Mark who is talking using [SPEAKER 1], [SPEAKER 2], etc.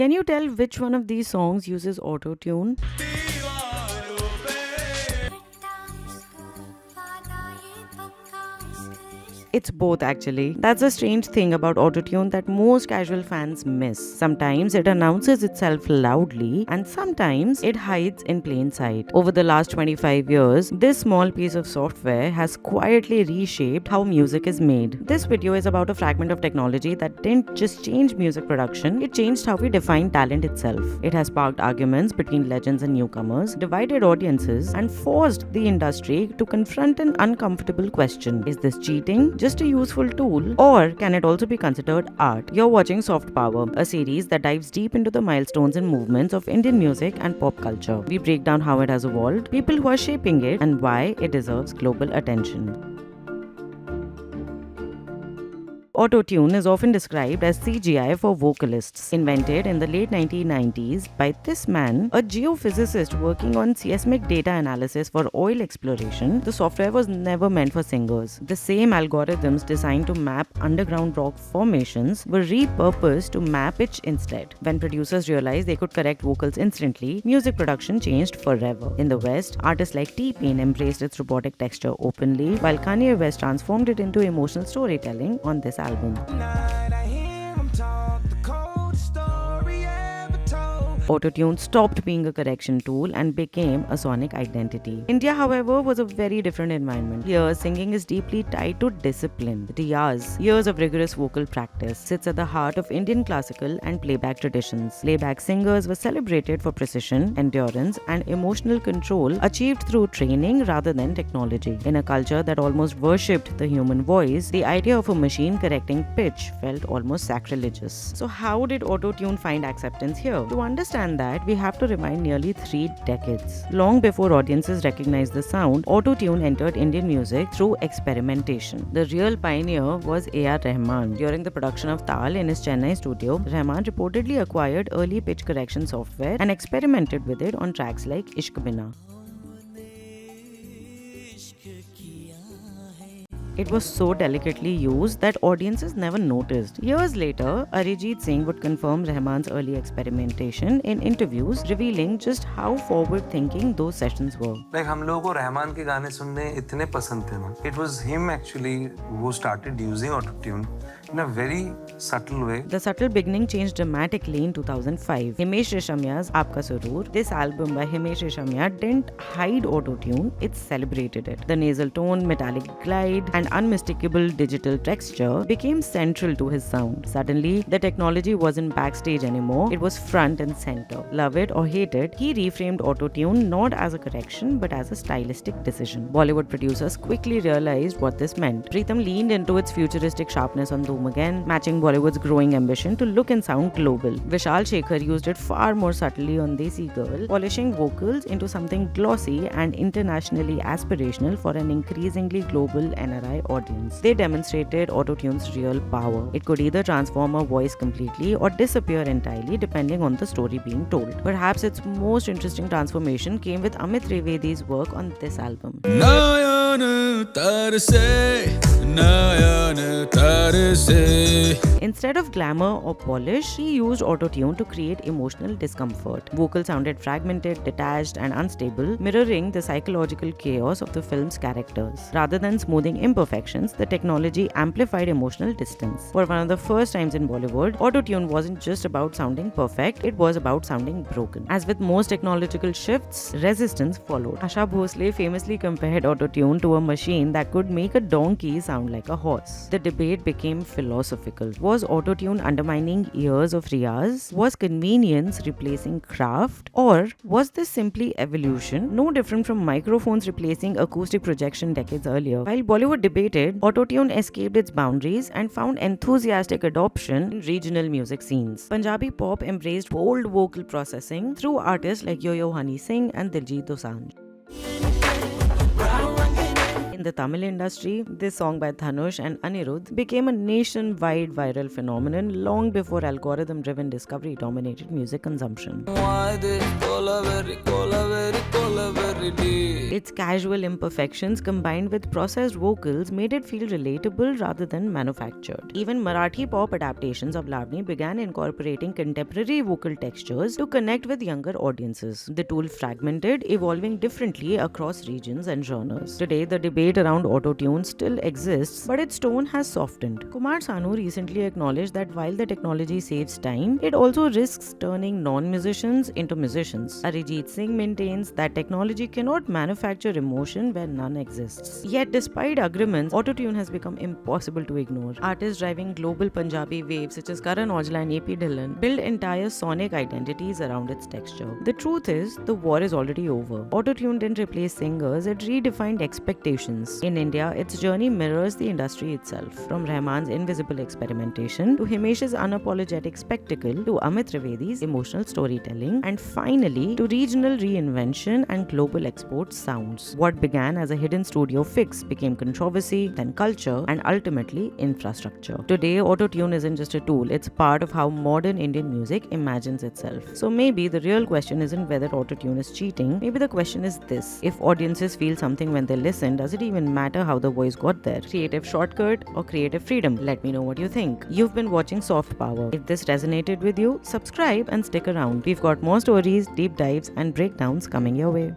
[SPEAKER 1] Can you tell which one of these songs uses auto-tune? It's both actually. That's the strange thing about autotune that most casual fans miss. Sometimes it announces itself loudly and sometimes it hides in plain sight. Over the last 25 years, this small piece of software has quietly reshaped how music is made. This video is about a fragment of technology that didn't just change music production, it changed how we define talent itself. It has sparked arguments between legends and newcomers, divided audiences, and forced the industry to confront an uncomfortable question. Is this cheating? Just a useful tool, or can it also be considered art? You're watching Soft Power, a series that dives deep into the milestones and movements of Indian music and pop culture. We break down how it has evolved, people who are shaping it, and why it deserves global attention. Auto-tune is often described as CGI for vocalists. Invented in the late 1990s by this man, a geophysicist working on seismic data analysis for oil exploration, the software was never meant for singers. The same algorithms designed to map underground rock formations were repurposed to map pitch instead. When producers realized they could correct vocals instantly, music production changed forever. In the West, artists like T-Pain embraced its robotic texture openly, while Kanye West transformed it into emotional storytelling on this album. Autotune stopped being a correction tool and became a sonic identity. India, however, was a very different environment. Here, singing is deeply tied to discipline. Riyaz, years of rigorous vocal practice, sits at the heart of Indian classical and playback traditions. Playback singers were celebrated for precision, endurance, and emotional control achieved through training rather than technology. In a culture that almost worshipped the human voice, the idea of a machine correcting pitch felt almost sacrilegious. So how did autotune find acceptance here? To understand that, we have to rewind nearly 3 decades. Long before audiences recognized the sound, auto-tune entered Indian music through experimentation. The real pioneer was A.R. Rahman. During the production of Tal in his Chennai studio, Rahman reportedly acquired early pitch correction software and experimented with it on tracks like Ishq Bina. It was so delicately used that audiences never noticed. Years later, Arijit Singh would confirm Rahman's early experimentation in interviews, revealing just how forward-thinking those sessions were.
[SPEAKER 2] Like हम लोगों को रहमान के गाने सुनने इतने पसंद थे ना. It was him actually who started using autotune in a very subtle way.
[SPEAKER 1] The subtle beginning changed dramatically in 2005. Himesh Reshammiya's Aapka Surur. This album by Himesh Reshammiya didn't hide autotune, it celebrated it. The nasal tone, metallic glide, and unmistakable digital texture became central to his sound. Suddenly, the technology wasn't backstage anymore, it was front and center. Love it or hate it, he reframed autotune not as a correction but as a stylistic decision. Bollywood producers quickly realized what this meant. Pritham leaned into its futuristic sharpness on Dhoom Again, matching Bollywood's growing ambition to look and sound global. Vishal Shekhar used it far more subtly on Desi Girl, polishing vocals into something glossy and internationally aspirational for an increasingly global NRI audience. They demonstrated autotune's real power. It could either transform a voice completely or disappear entirely depending on the story being told. Perhaps its most interesting transformation came with Amit Trivedi's work on this album. Instead of glamour or polish, he used autotune to create emotional discomfort. Vocals sounded fragmented, detached, and unstable, mirroring the psychological chaos of the film's characters. Rather than smoothing imperfections, the technology amplified emotional distance. For one of the first times in Bollywood, autotune wasn't just about sounding perfect, it was about sounding broken. As with most technological shifts, resistance followed. Asha Bhosle famously compared autotune to a machine that could make a donkey sound like a horse. The debate became philosophical. Was autotune undermining years of riyaz? Was convenience replacing craft? Or was this simply evolution, no different from microphones replacing acoustic projection decades earlier? While Bollywood debated, autotune escaped its boundaries and found enthusiastic adoption in regional music scenes. Punjabi pop embraced bold vocal processing through artists like Yo-Yo Honey Singh and Diljit Dosanjh. In In the Tamil industry, this song by Dhanush and Anirudh became a nationwide viral phenomenon long before algorithm-driven discovery dominated music consumption. Its casual imperfections combined with processed vocals made it feel relatable rather than manufactured. Even Marathi pop adaptations of Lavani began incorporating contemporary vocal textures to connect with younger audiences. The tool fragmented, evolving differently across regions and genres. Today, the debate around autotune still exists, but its tone has softened. Kumar Sanu recently acknowledged that while the technology saves time, it also risks turning non-musicians into musicians. Arijit Singh maintains that technology cannot manufacture emotion where none exists. Yet, despite agreements, autotune has become impossible to ignore. Artists driving global Punjabi waves such as Karan Aujla and AP Dhillon build entire sonic identities around its texture. The truth is, the war is already over. Autotune didn't replace singers, it redefined expectations. In India, its journey mirrors the industry itself. From Rahman's invisible experimentation to Himesh's unapologetic spectacle to Amit Trivedi's emotional storytelling, and finally to regional reinvention and global export sounds. What began as a hidden studio fix became controversy, then culture, and ultimately infrastructure. Today, autotune isn't just a tool, it's part of how modern Indian music imagines itself. So maybe the real question isn't whether autotune is cheating, maybe the question is this: if audiences feel something when they listen, does it even matter how the voice got there? Creative shortcut or creative freedom? Let me know what you think. You've been watching Soft Power. If this resonated with you, subscribe and stick around. We've got more stories, deep dives, and breakdowns coming your way.